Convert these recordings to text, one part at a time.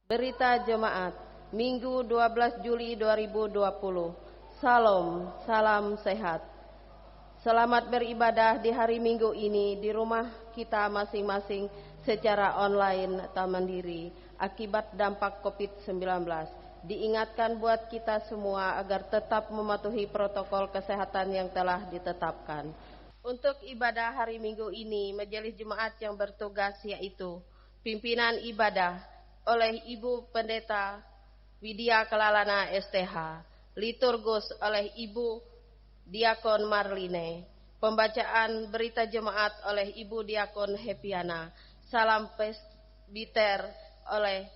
Berita Jemaat Minggu 12 Juli 2020. Salam, salam sehat. Selamat beribadah di hari Minggu ini di rumah kita masing-masing secara online atau mandiri akibat dampak COVID-19. Diingatkan buat kita semua agar tetap mematuhi protokol kesehatan yang telah ditetapkan. Untuk ibadah hari Minggu ini, majelis jemaat yang bertugas yaitu pimpinan ibadah oleh Ibu Pendeta Widya Kelalana STH, liturgus oleh Ibu Diakon Marline, pembacaan berita jemaat oleh Ibu Diakon Hepiana, salam presbiter oleh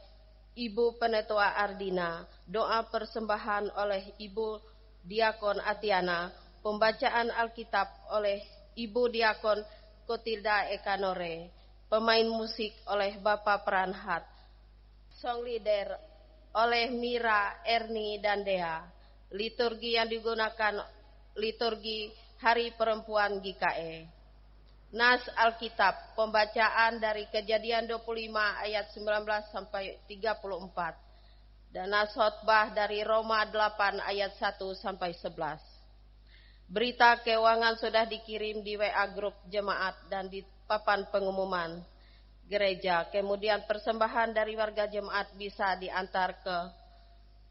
Ibu Penetua Ardina, doa persembahan oleh Ibu Diakon Atiana, pembacaan Alkitab oleh Ibu Diakon Kotilda Ekanore, pemain musik oleh Bapak Pranhat, song leader oleh Mira, Erni, dan Dea. Liturgi yang digunakan liturgi Hari Perempuan GKE. Nas Alkitab, pembacaan dari Kejadian 25 ayat 19 sampai 34. Dan nas khotbah dari Roma 8 ayat 1 sampai 11. Berita keuangan sudah dikirim di WA grup jemaat dan di papan pengumuman gereja. Kemudian persembahan dari warga jemaat bisa diantar ke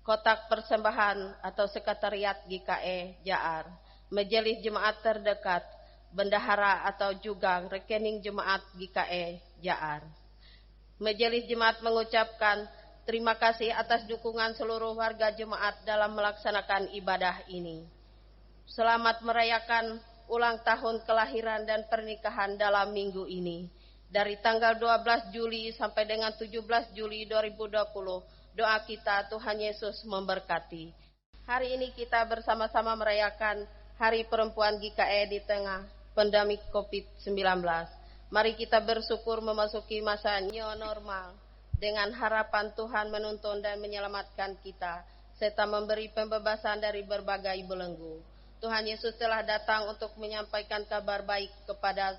kotak persembahan atau sekretariat GKE Jaar, majelis jemaat terdekat, bendahara atau juga rekening jemaat GKE Jaar. Majelis jemaat mengucapkan terima kasih atas dukungan seluruh warga jemaat dalam melaksanakan ibadah ini. Selamat merayakan ulang tahun kelahiran dan pernikahan dalam minggu ini. Dari tanggal 12 Juli sampai dengan 17 Juli 2020, doa kita Tuhan Yesus memberkati. Hari ini kita bersama-sama merayakan Hari Perempuan GKE di tengah pandemi COVID-19. Mari kita bersyukur memasuki masa new normal dengan harapan Tuhan menuntun dan menyelamatkan kita, serta memberi pembebasan dari berbagai belenggu. Tuhan Yesus telah datang untuk menyampaikan kabar baik kepada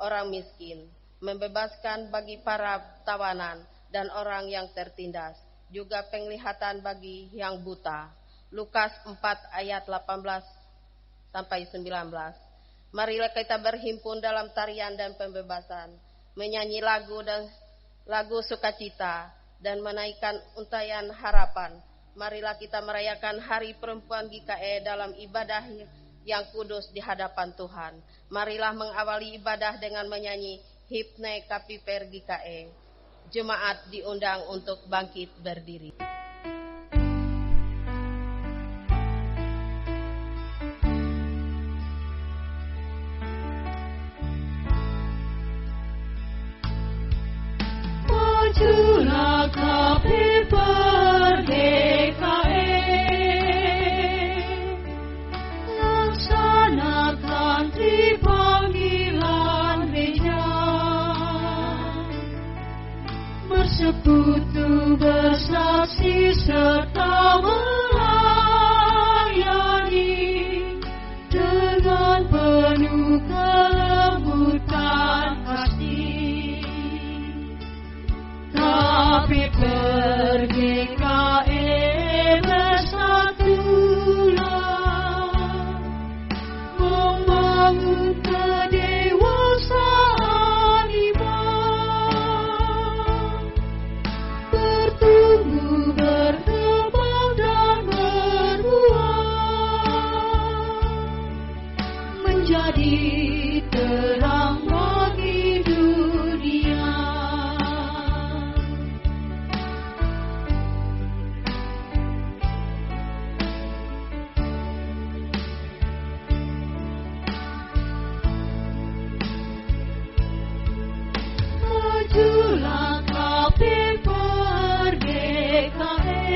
orang miskin, membebaskan bagi para tawanan dan orang yang tertindas, juga penglihatan bagi yang buta. Lukas 4 ayat 18 sampai 19. Marilah kita berhimpun dalam tarian dan pembebasan, menyanyi lagu sukacita dan menaikkan untayan harapan. Marilah kita merayakan Hari Perempuan GKE dalam ibadah yang kudus di hadapan Tuhan. Marilah mengawali ibadah dengan menyanyi Himne Kapiper GKE. Jemaat diundang untuk bangkit berdiri. Majulah Kapiper GKE, laksanakan panggilan gereja, bersekutu bersaksi serta melayani dengan penuh kelembutan hati. Kapiper GKE bersatulah, membangun kedewasaan iman, bertumbuh, berkembang dan berbuah, menjadi terang bagi dunia. Majulah Kapiper GKE,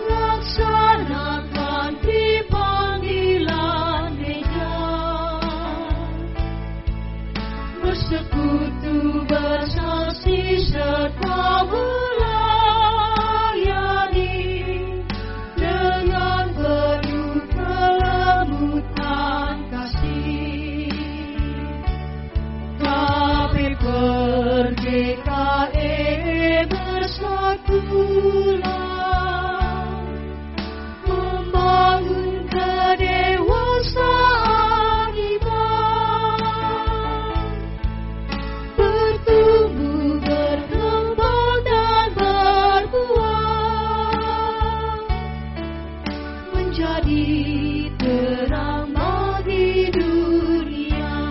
laksanakan panggilan gereja, bersekutu bersaksi serta melayani dengan penuh kelembutan kasih. Kapiper GKE bertulang, membangun kedewasaan iman, bertumbuh, berkembang dan berbuah, menjadi terang bagi dunia.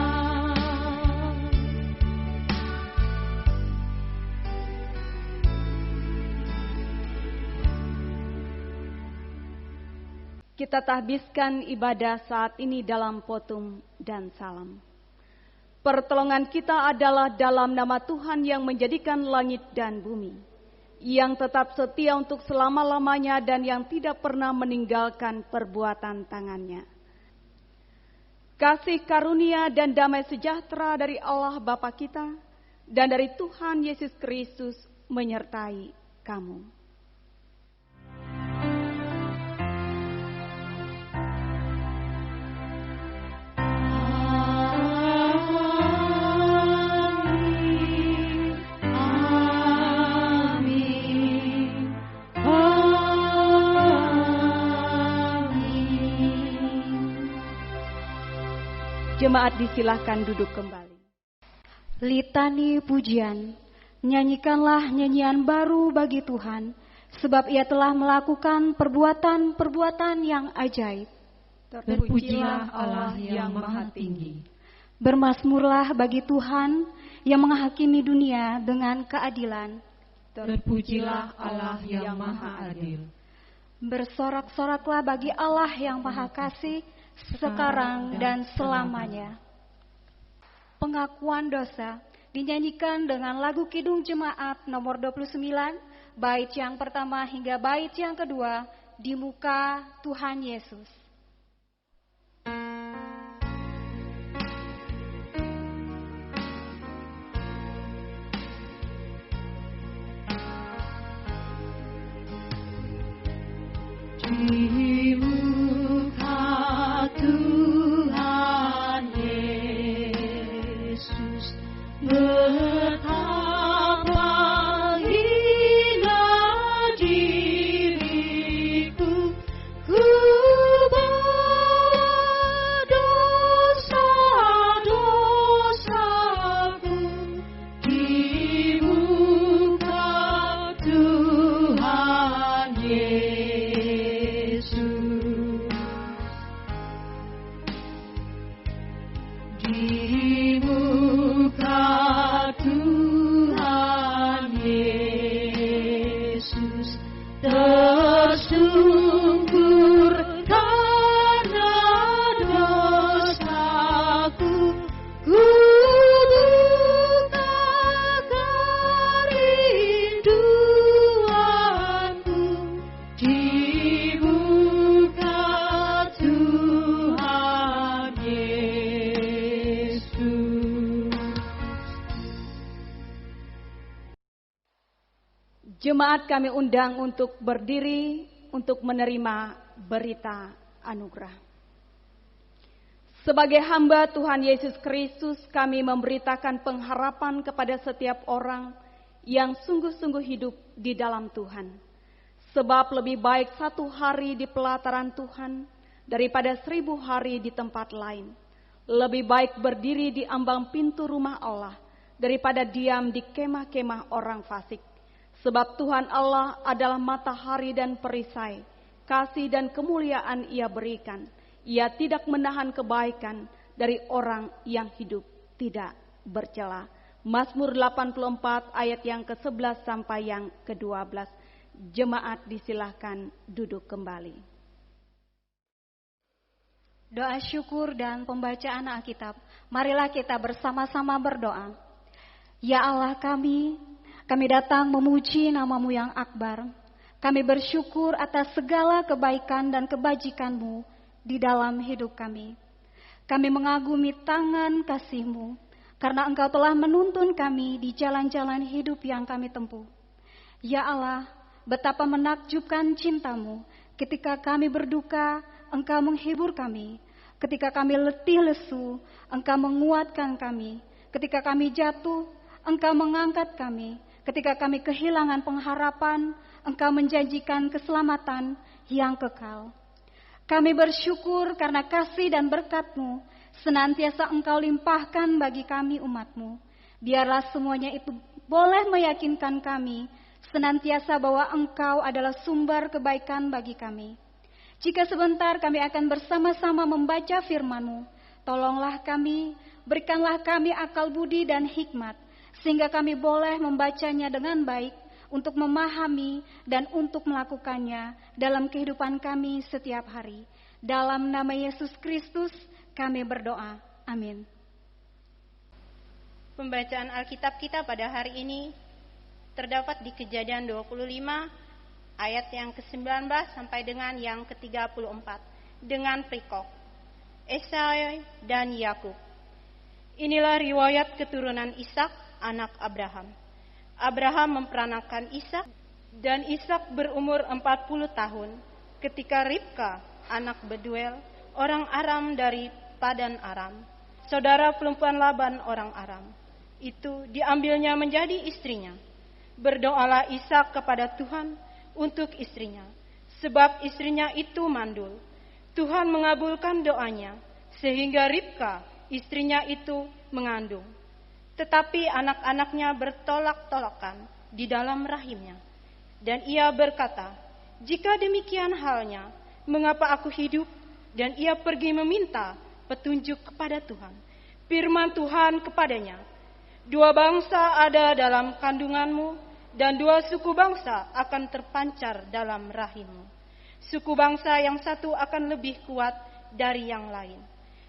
Kita tahbiskan ibadah saat ini dalam potum dan salam. Pertolongan kita adalah dalam nama Tuhan yang menjadikan langit dan bumi, yang tetap setia untuk selama-lamanya dan yang tidak pernah meninggalkan perbuatan tangannya. Kasih karunia dan damai sejahtera dari Allah Bapa kita dan dari Tuhan Yesus Kristus menyertai kamu. Jemaat disilahkan duduk kembali. Litani pujian, nyanyikanlah nyanyian baru bagi Tuhan, sebab Ia telah melakukan perbuatan-perbuatan yang ajaib. Terpujilah Allah yang maha tinggi. Bermasmurlah bagi Tuhan yang menghakimi dunia dengan keadilan. Terpujilah Allah yang maha adil. Bersorak-soraklah bagi Allah yang maha kasih, sekarang dan selamanya. Pengakuan dosa dinyanyikan dengan lagu Kidung Jemaat nomor 29, bait yang pertama hingga bait yang kedua, Di Muka Tuhan Yesus. Di muka Tuhan Yesus, betapa hina diriku, ku bawa dosa-dosaku di muka Tuhan Yesus. Di muka Tuhan Yesus, tersungkur karena dosaku, ku buka kerinduanku di muka Tuhan Yesus. Jemaat kami undang untuk berdiri untuk menerima berita anugerah. Sebagai hamba Tuhan Yesus Kristus, kami memberitakan pengharapan kepada setiap orang yang sungguh-sungguh hidup di dalam Tuhan. Sebab lebih baik 1 hari di pelataran Tuhan daripada 1000 hari di tempat lain. Lebih baik berdiri di ambang pintu rumah Allah daripada diam di kemah-kemah orang fasik. Sebab Tuhan Allah adalah matahari dan perisai, kasih dan kemuliaan Ia berikan. Ia tidak menahan kebaikan dari orang yang hidup tidak bercela. Mazmur 84 ayat yang ke-11 sampai yang ke-12. Jemaat disilahkan duduk kembali. Doa syukur dan pembacaan Alkitab. Marilah kita bersama-sama berdoa. Ya Allah kami datang memuji nama-Mu yang akbar. Kami bersyukur atas segala kebaikan dan kebajikan-Mu di dalam hidup kami. Kami mengagumi tangan kasih-Mu, karena Engkau telah menuntun kami di jalan-jalan hidup yang kami tempuh. Ya Allah, betapa menakjubkan cinta-Mu. Ketika kami berduka, Engkau menghibur kami. Ketika kami letih lesu, Engkau menguatkan kami. Ketika kami jatuh, Engkau mengangkat kami. Ketika kami kehilangan pengharapan, Engkau menjanjikan keselamatan yang kekal. Kami bersyukur karena kasih dan berkat-Mu senantiasa Engkau limpahkan bagi kami umat-Mu. Biarlah semuanya itu boleh meyakinkan kami senantiasa bahwa Engkau adalah sumber kebaikan bagi kami. Jika sebentar kami akan bersama-sama membaca firman-Mu, tolonglah kami, berikanlah kami akal budi dan hikmat, sehingga kami boleh membacanya dengan baik untuk memahami dan untuk melakukannya dalam kehidupan kami setiap hari. Dalam nama Yesus Kristus kami berdoa. Amin. Pembacaan Alkitab kita pada hari ini terdapat di Kejadian 25 ayat yang ke-19 sampai dengan yang ke-34 dengan perikop Esau dan Yakub. Inilah riwayat keturunan Ishak, anak Abraham. Abraham memperanakan Ishak, dan Ishak berumur 40 tahun ketika Ribka, anak Beduel, orang Aram dari Padan Aram, saudara perempuan Laban orang Aram, itu diambilnya menjadi istrinya. Berdoalah Ishak kepada Tuhan untuk istrinya, sebab istrinya itu mandul. Tuhan mengabulkan doanya, sehingga Ribka, istrinya itu mengandung. Tetapi anak-anaknya bertolak-tolakan di dalam rahimnya. Dan ia berkata, jika demikian halnya, mengapa aku hidup? Dan ia pergi meminta petunjuk kepada Tuhan. Firman Tuhan kepadanya, 2 bangsa ada dalam kandunganmu, dan 2 suku bangsa akan terpancar dalam rahimmu. Suku bangsa yang satu akan lebih kuat dari yang lain,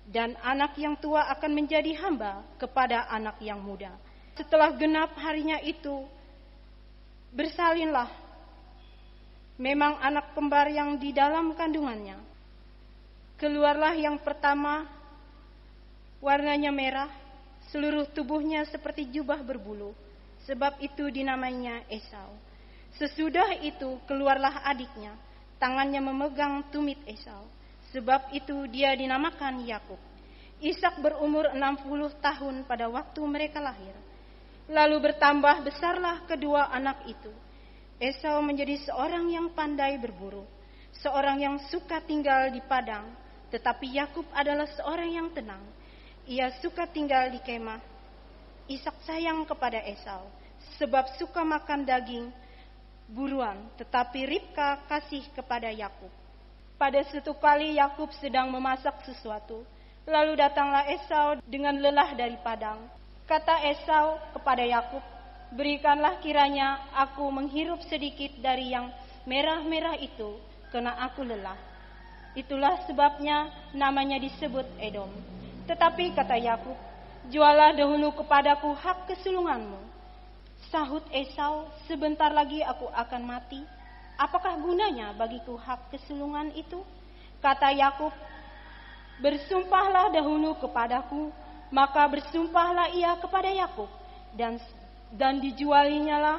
dan anak yang tua akan menjadi hamba kepada anak yang muda. Setelah genap harinya itu, bersalinlah memang anak kembar yang di dalam kandungannya. Keluarlah yang pertama, warnanya merah, seluruh tubuhnya seperti jubah berbulu, sebab itu dinamainya Esau. Sesudah itu keluarlah adiknya, tangannya memegang tumit Esau, sebab itu dia dinamakan Yakub. Ishak berumur 60 tahun pada waktu mereka lahir. Lalu bertambah besarlah kedua anak itu. Esau menjadi seorang yang pandai berburu, seorang yang suka tinggal di padang, tetapi Yakub adalah seorang yang tenang. Ia suka tinggal di kemah. Ishak sayang kepada Esau, sebab suka makan daging buruan, tetapi Ribka kasih kepada Yakub. Pada suatu kali Yakub sedang memasak sesuatu, lalu datanglah Esau dengan lelah dari padang. Kata Esau kepada Yakub, berikanlah kiranya aku menghirup sedikit dari yang merah-merah itu, karena aku lelah. Itulah sebabnya namanya disebut Edom. Tetapi kata Yakub, jualah dahulu kepadaku hak kesulunganmu. Sahut Esau, sebentar lagi aku akan mati. Apakah gunanya bagiku hak kesulungan itu? Kata Yakub, bersumpahlah dahulu kepadaku. Maka bersumpahlah ia kepada Yakub, dan dijualinyalah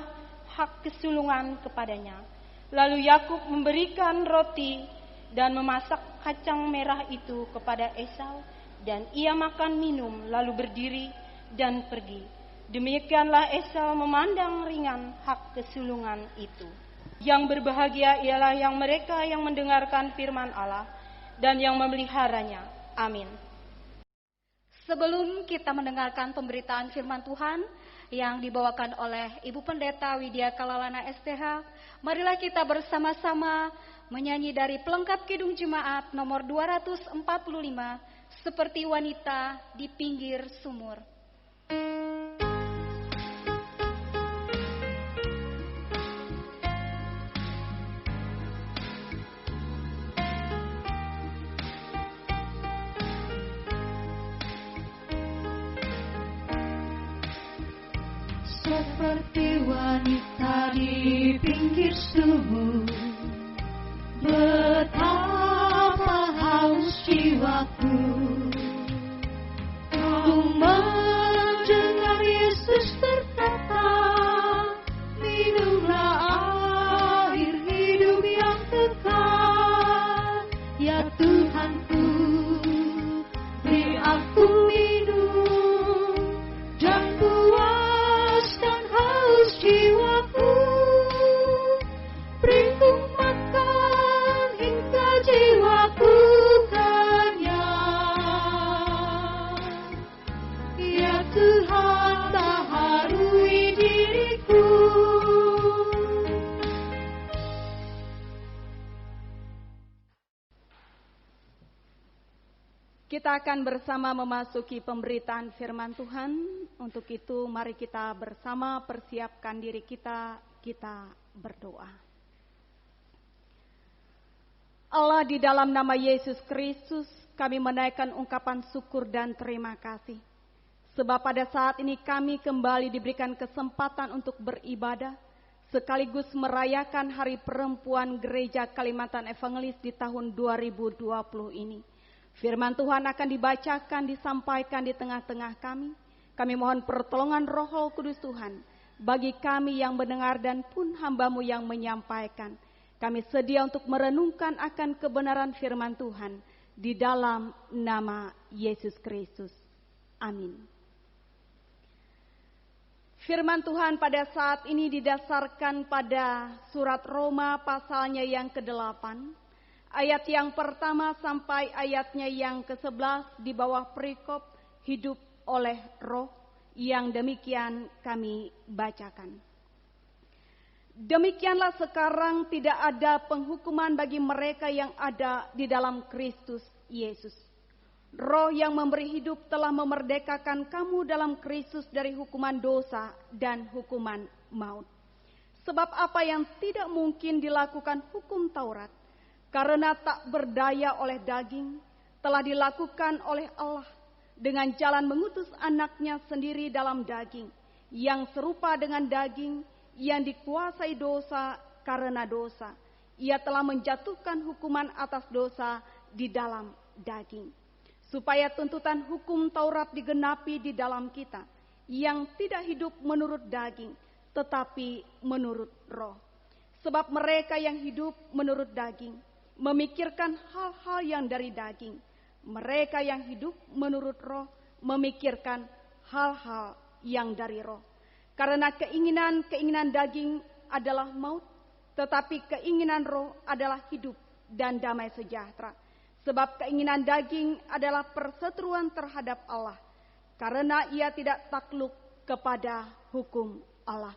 hak kesulungan kepadanya. Lalu Yakub memberikan roti dan memasak kacang merah itu kepada Esau, dan ia makan minum, lalu berdiri dan pergi. Demikianlah Esau memandang ringan hak kesulungan itu. Yang berbahagia ialah yang mereka yang mendengarkan firman Allah dan yang memeliharanya. Amin. Sebelum kita mendengarkan pemberitaan firman Tuhan yang dibawakan oleh Ibu Pendeta Widya Kalalana STH, marilah kita bersama-sama menyanyi dari pelengkap Kidung Jemaat nomor 245, seperti wanita di pinggir sumur. Seperti wanita di pinggir sumur, betapa haus jiwaku untuk mendengar Yesus berkata, minumlah air hidup yang kekal. Ya Tuhanku, beri aku minum dan puaskan haus jiwa. Kita akan bersama memasuki pemberitaan firman Tuhan. Untuk itu mari kita bersama persiapkan diri kita berdoa. Allah, di dalam nama Yesus Kristus kami menaikkan ungkapan syukur dan terima kasih. Sebab pada saat ini kami kembali diberikan kesempatan untuk beribadah, sekaligus merayakan Hari Perempuan Gereja Kalimantan Evangelis di tahun 2020 ini. Firman Tuhan akan dibacakan, disampaikan di tengah-tengah kami. Kami mohon pertolongan Roh Kudus Tuhan bagi kami yang mendengar dan pun hamba-Mu yang menyampaikan. Kami sedia untuk merenungkan akan kebenaran firman Tuhan di dalam nama Yesus Kristus. Amin. Firman Tuhan pada saat ini didasarkan pada surat Roma pasalnya yang ke-8. Ayat yang pertama sampai ayatnya yang ke-11 di bawah perikop hidup oleh roh yang demikian kami bacakan. Demikianlah sekarang tidak ada penghukuman bagi mereka yang ada di dalam Kristus Yesus. Roh yang memberi hidup telah memerdekakan kamu dalam Kristus dari hukuman dosa dan hukuman maut. Sebab apa yang tidak mungkin dilakukan hukum Taurat, karena tak berdaya oleh daging, telah dilakukan oleh Allah dengan jalan mengutus anaknya sendiri dalam daging, yang serupa dengan daging, yang dikuasai dosa karena dosa. Ia telah menjatuhkan hukuman atas dosa di dalam daging, supaya tuntutan hukum Taurat digenapi di dalam kita, yang tidak hidup menurut daging, tetapi menurut roh. Sebab mereka yang hidup menurut daging memikirkan hal-hal yang dari daging. Mereka yang hidup menurut roh memikirkan hal-hal yang dari roh. Karena keinginan daging adalah maut, tetapi keinginan roh adalah hidup dan damai sejahtera. Sebab keinginan daging adalah perseteruan terhadap Allah, karena ia tidak takluk kepada hukum Allah.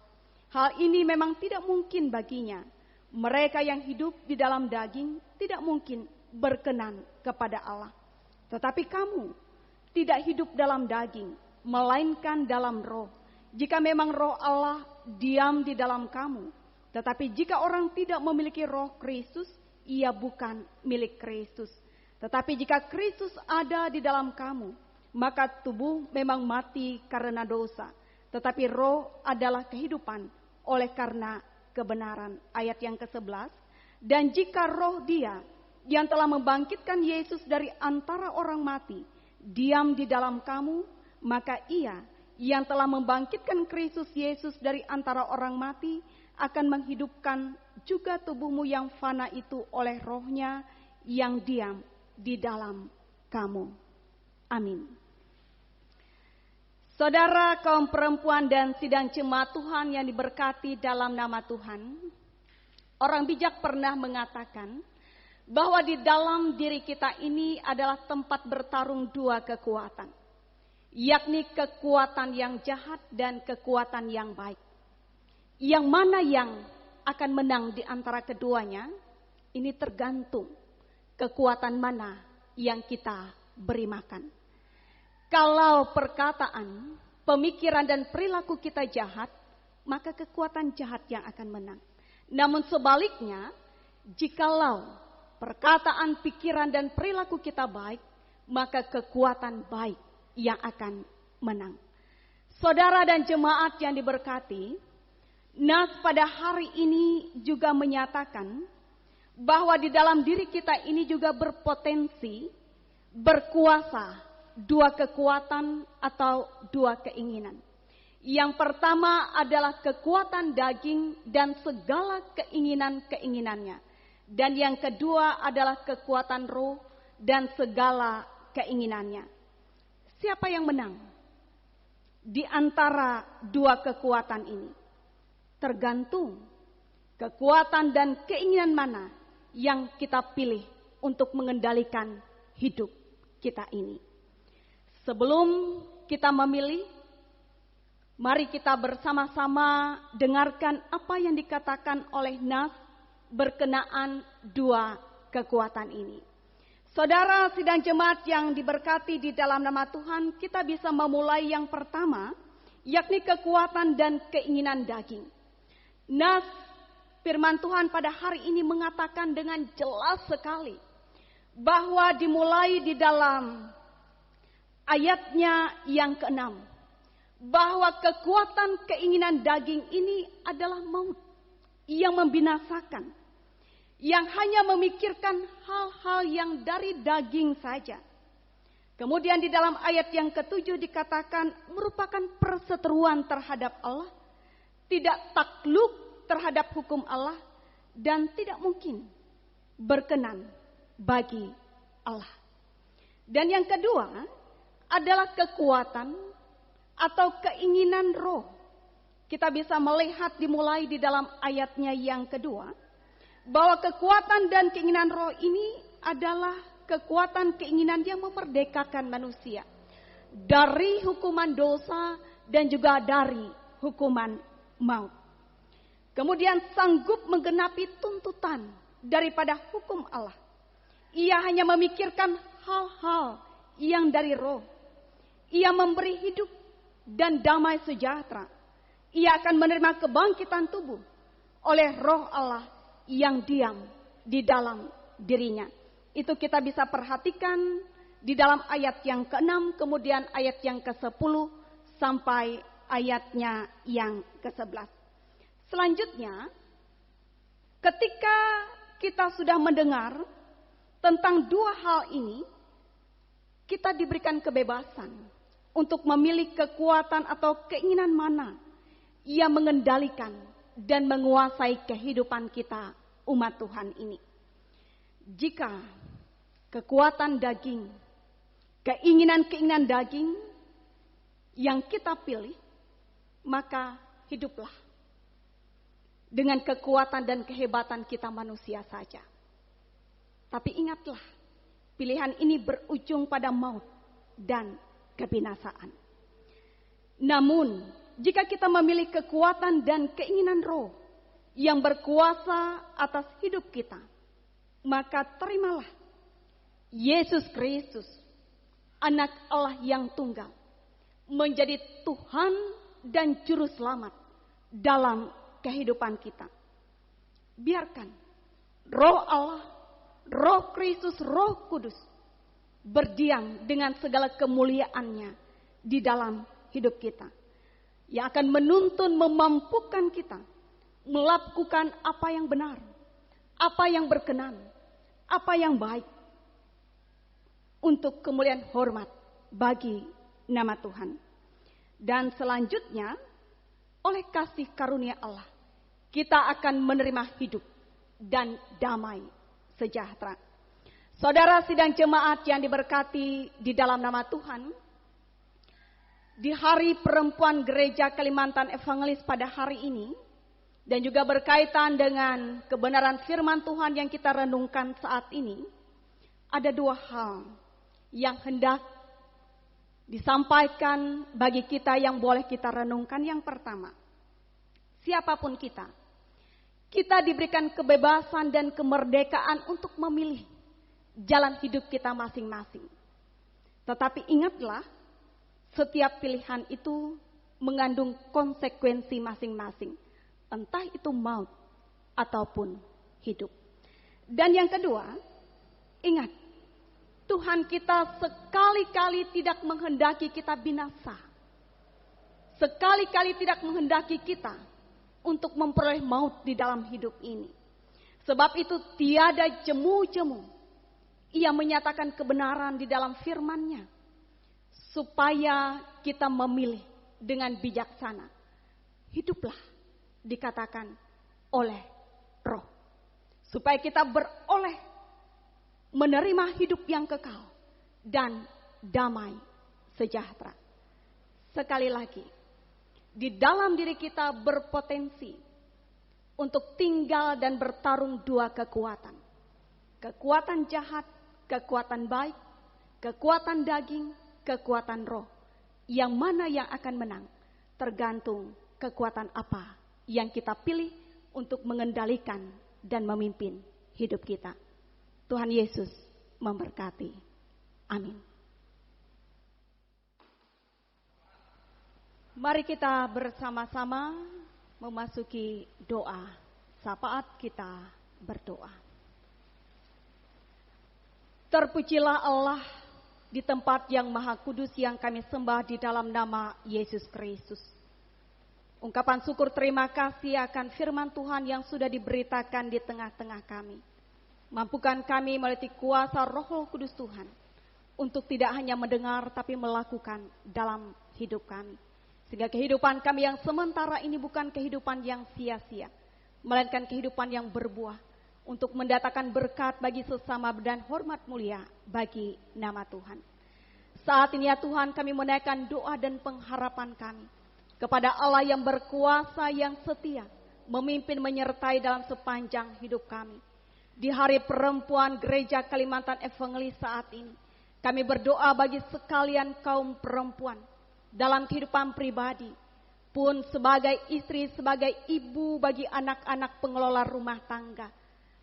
Hal ini memang tidak mungkin baginya. Mereka yang hidup di dalam daging tidak mungkin berkenan kepada Allah. Tetapi kamu tidak hidup dalam daging, melainkan dalam roh. Jika memang roh Allah diam di dalam kamu. Tetapi jika orang tidak memiliki roh Kristus, ia bukan milik Kristus. Tetapi jika Kristus ada di dalam kamu, maka tubuh memang mati karena dosa. Tetapi roh adalah kehidupan oleh karena kebenaran. Ayat yang ke-11. Dan jika roh Dia yang telah membangkitkan Yesus dari antara orang mati diam di dalam kamu, maka Ia yang telah membangkitkan Kristus Yesus dari antara orang mati akan menghidupkan juga tubuhmu yang fana itu oleh rohnya yang diam di dalam kamu. Amin. Saudara kaum perempuan dan sidang jemaat Tuhan yang diberkati dalam nama Tuhan, orang bijak pernah mengatakan bahwa di dalam diri kita ini adalah tempat bertarung dua kekuatan, yakni kekuatan yang jahat dan kekuatan yang baik. Yang mana yang akan menang di antara keduanya, ini tergantung kekuatan mana yang kita beri makan. Kalau perkataan, pemikiran dan perilaku kita jahat, maka kekuatan jahat yang akan menang. Namun sebaliknya, jikalau perkataan, pikiran dan perilaku kita baik, maka kekuatan baik yang akan menang. Saudara dan jemaat yang diberkati, nas pada hari ini juga menyatakan bahwa di dalam diri kita ini juga berpotensi berkuasa dua kekuatan atau dua keinginan. Yang pertama adalah kekuatan daging dan segala keinginan-keinginannya. Dan yang kedua adalah kekuatan roh dan segala keinginannya. Siapa yang menang di antara dua kekuatan ini? Tergantung kekuatan dan keinginan mana yang kita pilih untuk mengendalikan hidup kita ini. Sebelum kita memilih, mari kita bersama-sama dengarkan apa yang dikatakan oleh nas berkenaan dua kekuatan ini. Saudara sidang jemaat yang diberkati di dalam nama Tuhan, kita bisa memulai yang pertama, yakni kekuatan dan keinginan daging. Nas firman Tuhan pada hari ini mengatakan dengan jelas sekali bahwa dimulai di dalam ayatnya yang ke-6, bahwa kekuatan keinginan daging ini adalah maut yang membinasakan, yang hanya memikirkan hal-hal yang dari daging saja. Kemudian di dalam ayat yang ke-7 dikatakan merupakan perseteruan terhadap Allah, tidak takluk terhadap hukum Allah, dan tidak mungkin berkenan bagi Allah. Dan yang kedua adalah kekuatan atau keinginan roh. Kita bisa melihat dimulai di dalam ayatnya yang kedua, bahwa kekuatan dan keinginan roh ini adalah kekuatan keinginan yang memerdekakan manusia dari hukuman dosa dan juga dari hukuman maut. Kemudian sanggup menggenapi tuntutan daripada hukum Allah. Ia hanya memikirkan hal-hal yang dari roh. Ia memberi hidup dan damai sejahtera. Ia akan menerima kebangkitan tubuh oleh roh Allah yang diam di dalam dirinya. Itu kita bisa perhatikan di dalam ayat yang ke-6, kemudian ayat yang ke-10 sampai ayatnya yang ke-11. Selanjutnya, ketika kita sudah mendengar tentang dua hal ini, kita diberikan kebebasan untuk memilih kekuatan atau keinginan mana yang mengendalikan dan menguasai kehidupan kita umat Tuhan ini. Jika kekuatan daging, keinginan-keinginan daging yang kita pilih, maka hiduplah dengan kekuatan dan kehebatan kita manusia saja. Tapi ingatlah, pilihan ini berujung pada maut dan kebinasaan. Namun, jika kita memilih kekuatan dan keinginan roh yang berkuasa atas hidup kita, maka terimalah Yesus Kristus, Anak Allah yang tunggal, menjadi Tuhan dan Juru Selamat dalam kehidupan kita. Biarkan Roh Allah, Roh Kristus, Roh Kudus berdiam dengan segala kemuliaannya di dalam hidup kita, yang akan menuntun, memampukan kita melakukan apa yang benar, apa yang berkenan, apa yang baik, untuk kemuliaan hormat bagi nama Tuhan. Dan selanjutnya, oleh kasih karunia Allah, kita akan menerima hidup dan damai sejahtera. Saudara sidang jemaat yang diberkati di dalam nama Tuhan, di Hari Perempuan Gereja Kalimantan Evangelis pada hari ini, dan juga berkaitan dengan kebenaran firman Tuhan yang kita renungkan saat ini, ada dua hal yang hendak disampaikan bagi kita yang boleh kita renungkan. Yang pertama, siapapun kita diberikan kebebasan dan kemerdekaan untuk memilih jalan hidup kita masing-masing. Tetapi ingatlah, setiap pilihan itu mengandung konsekuensi masing-masing, entah itu maut ataupun hidup. Dan yang kedua, ingat, Tuhan kita sekali-kali tidak menghendaki kita binasa. Sekali-kali tidak menghendaki kita untuk memperoleh maut di dalam hidup ini. Sebab itu tiada jemu-jemu Ia menyatakan kebenaran di dalam firman-Nya, supaya kita memilih dengan bijaksana. Hiduplah, dikatakan, oleh Roh. Supaya kita beroleh menerima hidup yang kekal dan damai sejahtera. Sekali lagi, di dalam diri kita berpotensi untuk tinggal dan bertarung dua kekuatan. Kekuatan jahat, kekuatan baik, kekuatan daging, kekuatan roh. Yang mana yang akan menang tergantung kekuatan apa yang kita pilih untuk mengendalikan dan memimpin hidup kita. Tuhan Yesus memberkati. Amin. Mari kita bersama-sama memasuki doa. Saat kita berdoa. Terpujilah Allah di tempat yang maha kudus yang kami sembah di dalam nama Yesus Kristus. Ungkapan syukur terima kasih akan firman Tuhan yang sudah diberitakan di tengah-tengah kami. Mampukan kami melalui kuasa Roh Kudus Tuhan untuk tidak hanya mendengar tapi melakukan dalam hidup kami. Sehingga kehidupan kami yang sementara ini bukan kehidupan yang sia-sia, melainkan kehidupan yang berbuah untuk mendatangkan berkat bagi sesama dan hormat mulia bagi nama Tuhan. Saat ini ya Tuhan, kami menaikkan doa dan pengharapan kami kepada Allah yang berkuasa, yang setia, memimpin menyertai dalam sepanjang hidup kami. Di Hari Perempuan Gereja Kalimantan Evangelis saat ini, kami berdoa bagi sekalian kaum perempuan dalam kehidupan pribadi, pun sebagai istri, sebagai ibu bagi anak-anak pengelola rumah tangga.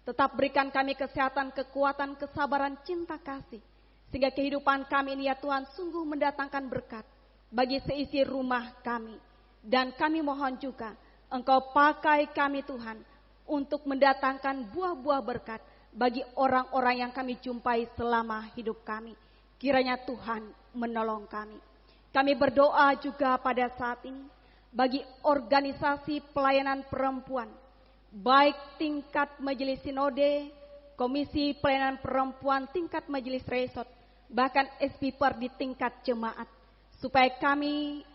Tetap berikan kami kesehatan, kekuatan, kesabaran, cinta kasih. Sehingga kehidupan kami ini ya Tuhan sungguh mendatangkan berkat bagi seisi rumah kami. Dan kami mohon juga Engkau pakai kami Tuhan untuk mendatangkan buah-buah berkat bagi orang-orang yang kami jumpai selama hidup kami. Kiranya Tuhan menolong kami. Kami berdoa juga pada saat ini bagi organisasi pelayanan perempuan, baik tingkat majelis sinode, komisi pelayanan perempuan tingkat majelis resort, bahkan SPPR di tingkat jemaat, supaya kami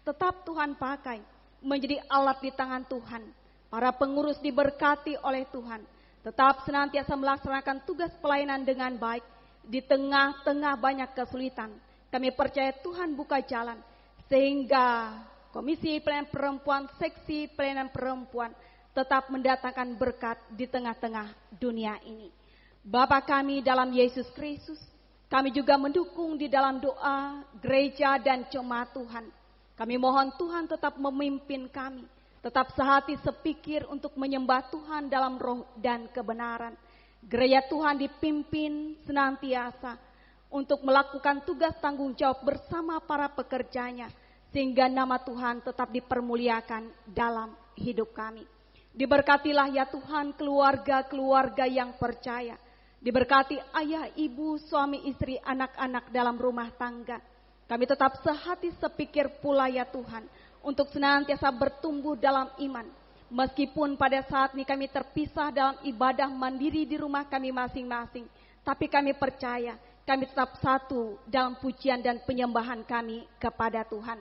tetap Tuhan pakai menjadi alat di tangan Tuhan. Para pengurus diberkati oleh Tuhan, tetap senantiasa melaksanakan tugas pelayanan dengan baik di tengah-tengah banyak kesulitan. Kami percaya Tuhan buka jalan sehingga komisi pelayanan perempuan, seksi pelayanan perempuan tetap mendatangkan berkat di tengah-tengah dunia ini. Bapa kami dalam Yesus Kristus, kami juga mendukung di dalam doa gereja dan jemaat Tuhan. Kami mohon Tuhan tetap memimpin kami, tetap sehati sepikir untuk menyembah Tuhan dalam roh dan kebenaran. Gereja Tuhan dipimpin senantiasa untuk melakukan tugas tanggung jawab bersama para pekerjanya, sehingga nama Tuhan tetap dipermuliakan dalam hidup kami. Diberkatilah ya Tuhan keluarga-keluarga yang percaya. Diberkati ayah, ibu, suami, istri, anak-anak dalam rumah tangga. Kami tetap sehati sepikir pula ya Tuhan untuk senantiasa bertumbuh dalam iman. Meskipun pada saat ini kami terpisah dalam ibadah mandiri di rumah kami masing-masing, tapi kami percaya kami tetap satu dalam pujian dan penyembahan kami kepada Tuhan.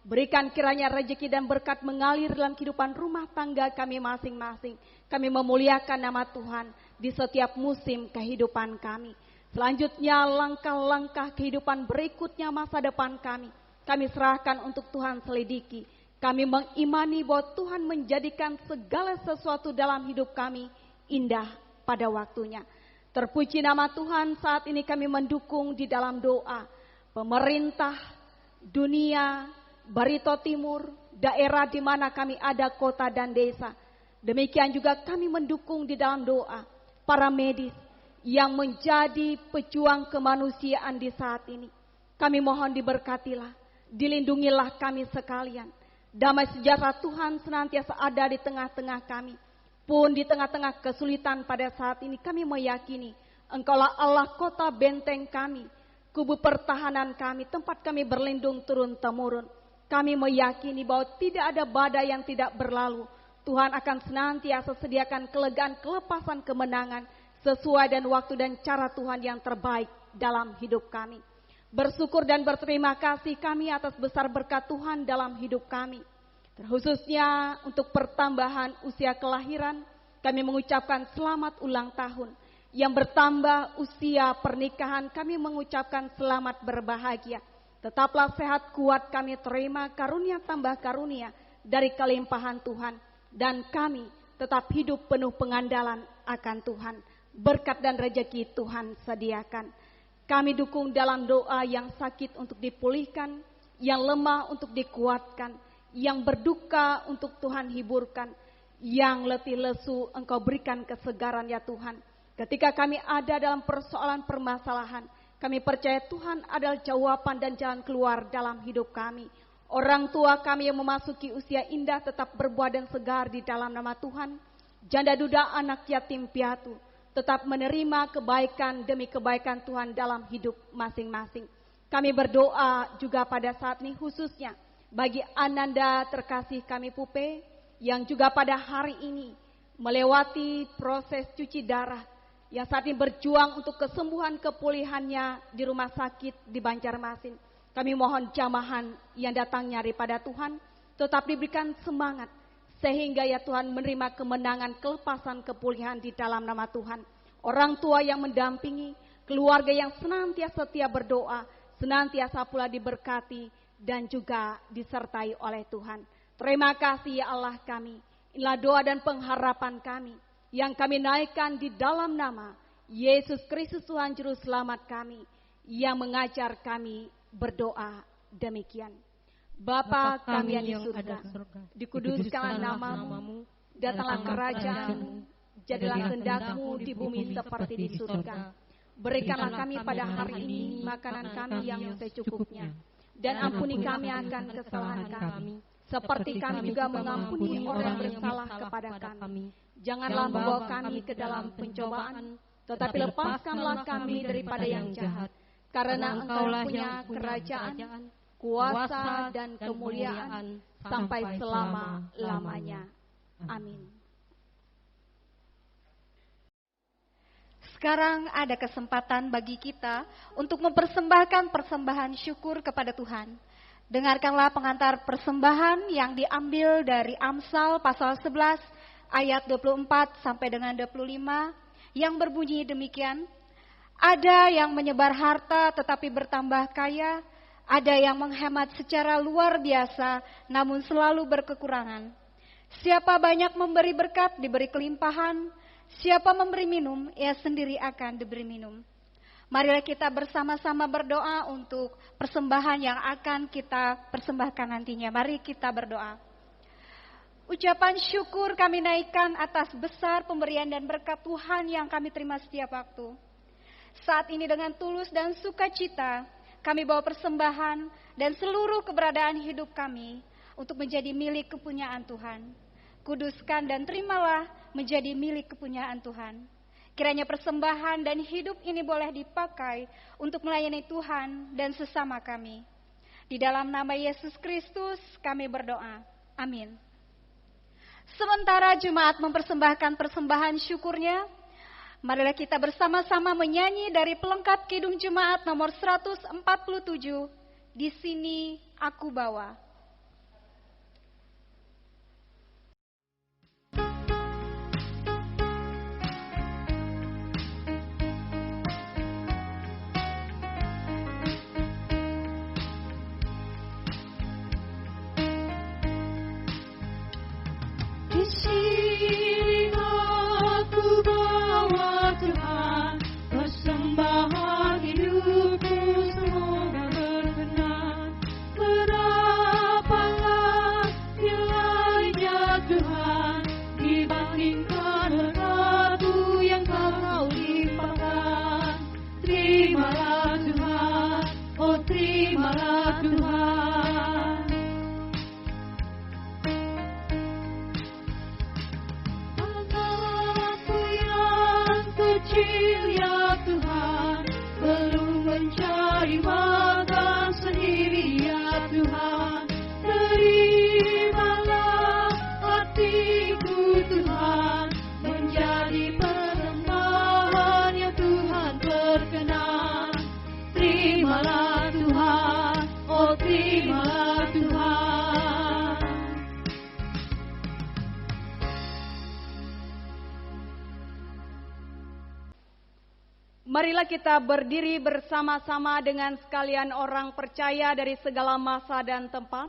Berikan kiranya rezeki dan berkat mengalir dalam kehidupan rumah tangga kami masing-masing. Kami memuliakan nama Tuhan di setiap musim kehidupan kami. Selanjutnya langkah-langkah kehidupan berikutnya masa depan kami serahkan untuk Tuhan selidiki. Kami mengimani bahwa Tuhan menjadikan segala sesuatu dalam hidup kami indah pada waktunya. Terpuji nama Tuhan, saat ini kami mendukung di dalam doa pemerintah, dunia, Barito Timur, daerah di mana kami ada, kota dan desa. Demikian juga kami mendukung di dalam doa para medis yang menjadi pejuang kemanusiaan di saat ini. Kami mohon diberkatilah, dilindungilah kami sekalian. Damai sejahtera Tuhan senantiasa ada di tengah-tengah kami. Pun di tengah-tengah kesulitan pada saat ini kami meyakini Engkaulah Allah kota benteng kami, kubu pertahanan kami, tempat kami berlindung turun-temurun. Kami meyakini bahwa tidak ada badai yang tidak berlalu. Tuhan akan senantiasa sediakan kelegaan, kelepasan, kemenangan sesuai dan waktu dan cara Tuhan yang terbaik dalam hidup kami. Bersyukur dan berterima kasih kami atas besar berkat Tuhan dalam hidup kami. Terkhususnya untuk pertambahan usia kelahiran, kami mengucapkan selamat ulang tahun. Yang bertambah usia pernikahan, kami mengucapkan selamat berbahagia. Tetaplah sehat kuat, kami terima karunia tambah karunia dari kelimpahan Tuhan. Dan kami tetap hidup penuh pengandalan akan Tuhan. Berkat dan rezeki Tuhan sediakan. Kami dukung dalam doa yang sakit untuk dipulihkan, yang lemah untuk dikuatkan, yang berduka untuk Tuhan hiburkan, yang letih lesu Engkau berikan kesegaran ya Tuhan. Ketika kami ada dalam persoalan permasalahan, kami percaya Tuhan adalah jawaban dan jalan keluar dalam hidup kami. Orang tua kami yang memasuki usia indah tetap berbuah dan segar di dalam nama Tuhan. Janda duda anak yatim piatu tetap menerima kebaikan demi kebaikan Tuhan dalam hidup masing-masing. Kami berdoa juga pada saat ini khususnya bagi Ananda terkasih kami Pupe yang juga pada hari ini melewati proses cuci darah, yang saat ini berjuang untuk kesembuhan kepulihannya di rumah sakit di Banjarmasin. Kami mohon jamahan yang datang nyari pada Tuhan tetap diberikan semangat sehingga ya Tuhan menerima kemenangan, kelepasan, kepulihan di dalam nama Tuhan. Orang tua yang mendampingi, keluarga yang senantiasa setia berdoa, senantiasa pula diberkati dan juga disertai oleh Tuhan. Terima kasih ya Allah kami. Inilah doa dan pengharapan kami yang kami naikkan di dalam nama Yesus Kristus Tuhan Juru Selamat kami yang mengajar kami berdoa demikian. Bapa kami yang di surga, dikuduskanlah namamu, datanglah kerajaanmu, jadilah kehendak-mu di bumi seperti di surga. Berikanlah kami pada hari ini makanan kami yang secukupnya, dan ampuni kami akan kesalahan kami, seperti kami juga mengampuni orang yang bersalah kepada kami. Janganlah membawa kami ke dalam pencobaan, tetapi lepaskanlah kami daripada yang jahat. Karena Engkau punya kerajaan, kuasa dan kemuliaan sampai selama-lamanya. Amin. Sekarang ada kesempatan bagi kita untuk mempersembahkan persembahan syukur kepada Tuhan. Dengarkanlah pengantar persembahan yang diambil dari Amsal pasal 11 ayat 24 sampai dengan 25 yang berbunyi demikian. Ada yang menyebar harta tetapi bertambah kaya, ada yang menghemat secara luar biasa namun selalu berkekurangan. Siapa banyak memberi berkat diberi kelimpahan, siapa memberi minum ia sendiri akan diberi minum. Marilah kita bersama-sama berdoa untuk persembahan yang akan kita persembahkan nantinya. Mari kita berdoa. Ucapan syukur kami naikkan atas besar pemberian dan berkat Tuhan yang kami terima setiap waktu. Saat ini dengan tulus dan sukacita kami bawa persembahan dan seluruh keberadaan hidup kami untuk menjadi milik kepunyaan Tuhan. Kuduskan dan terimalah menjadi milik kepunyaan Tuhan. Kiranya persembahan dan hidup ini boleh dipakai untuk melayani Tuhan dan sesama kami. Di dalam nama Yesus Kristus kami berdoa. Amin. Sementara jemaat mempersembahkan persembahan syukurnya, marilah kita bersama-sama menyanyi dari pelengkap Kidung Jemaat nomor 147, Di Sini Aku Bawa. Di sini aku bawa Tuhan, persembahan hidupku semoga berkenan. Berapakah nilainya Tuhan dibandingkan berkat-Mu yang Kau limpahkan. Terimalah Tuhan, oh terimalah Tuhan. Kecil ya Tuhan, belum mencari makan sendiri ya Tuhan. Terimalah hatiku Tuhan, menjadi persembahan yang Tuhan berkenan. Terimalah Tuhan, oh terimalah Tuhan. Marilah kita berdiri bersama-sama dengan sekalian orang percaya dari segala masa dan tempat,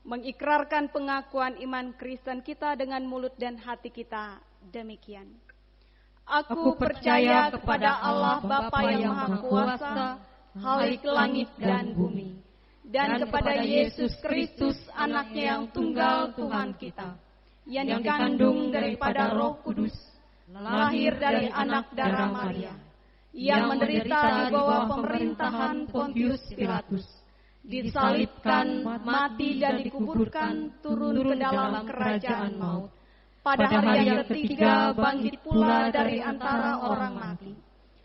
mengikrarkan pengakuan iman Kristen kita dengan mulut dan hati kita demikian. Aku percaya kepada Allah Bapa yang Maha Kuasa, Khalik langit dan bumi, dan kepada Yesus Kristus anaknya yang tunggal Tuhan kita, yang dikandung daripada Roh Kudus, lahir dari anak darah Maria, yang menderita di bawah pemerintahan Pontius Pilatus, disalibkan, mati dan dikuburkan, turun ke dalam kerajaan maut. Pada hari yang ketiga bangkit pula dari antara orang mati,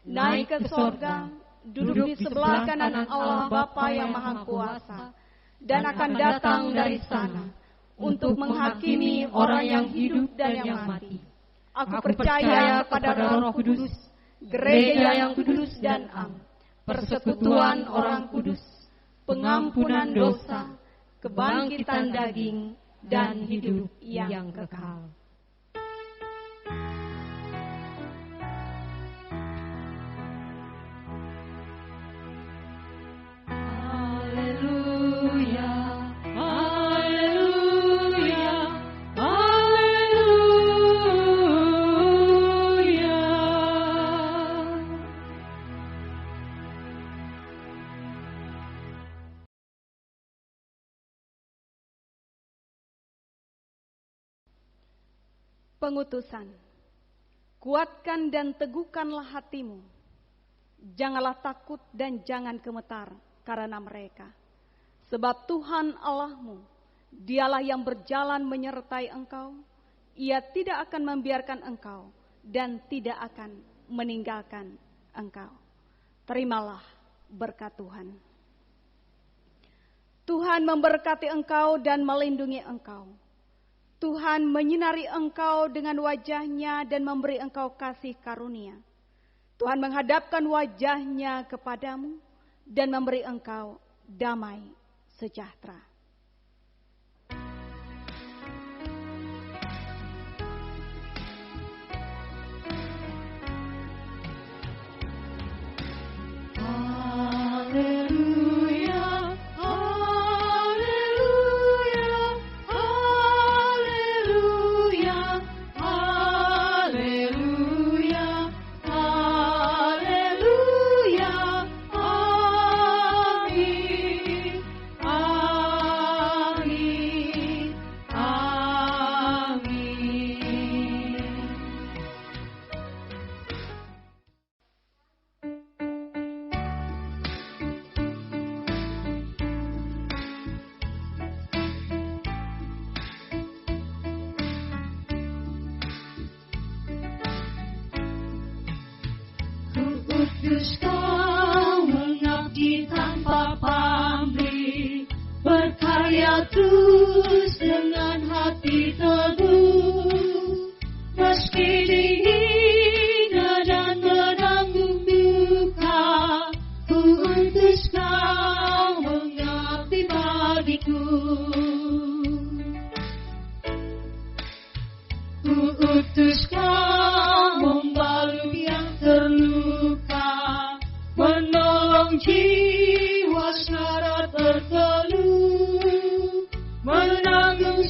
naik ke sorga, duduk di sebelah kanan Allah Bapa yang Maha Kuasa, dan akan datang dari sana untuk menghakimi orang yang hidup dan yang mati. Aku percaya kepada Roh Kudus, gereja yang kudus dan am, persekutuan orang kudus, pengampunan dosa, kebangkitan daging, dan hidup yang kekal. Pengutusan. Kuatkan dan teguhkanlah hatimu. Janganlah takut dan jangan gemetar karena mereka. Sebab Tuhan Allahmu, Dialah yang berjalan menyertai engkau. Ia tidak akan membiarkan engkau dan tidak akan meninggalkan engkau. Terimalah berkat Tuhan. Tuhan memberkati engkau dan melindungi engkau. Tuhan menyinari engkau dengan wajah-Nya dan memberi engkau kasih karunia. Tuhan menghadapkan wajah-Nya kepadamu dan memberi engkau damai sejahtera. Kudus kau mengabdi tanpa pamrih, berkarya terus dengan hati teguh, meski dihina dan menanggung duka. Ku utus kau mengabdi bagiku. Ku utus kau membalut yang terluka, menolong jiwa syarat terkeluh, menanggung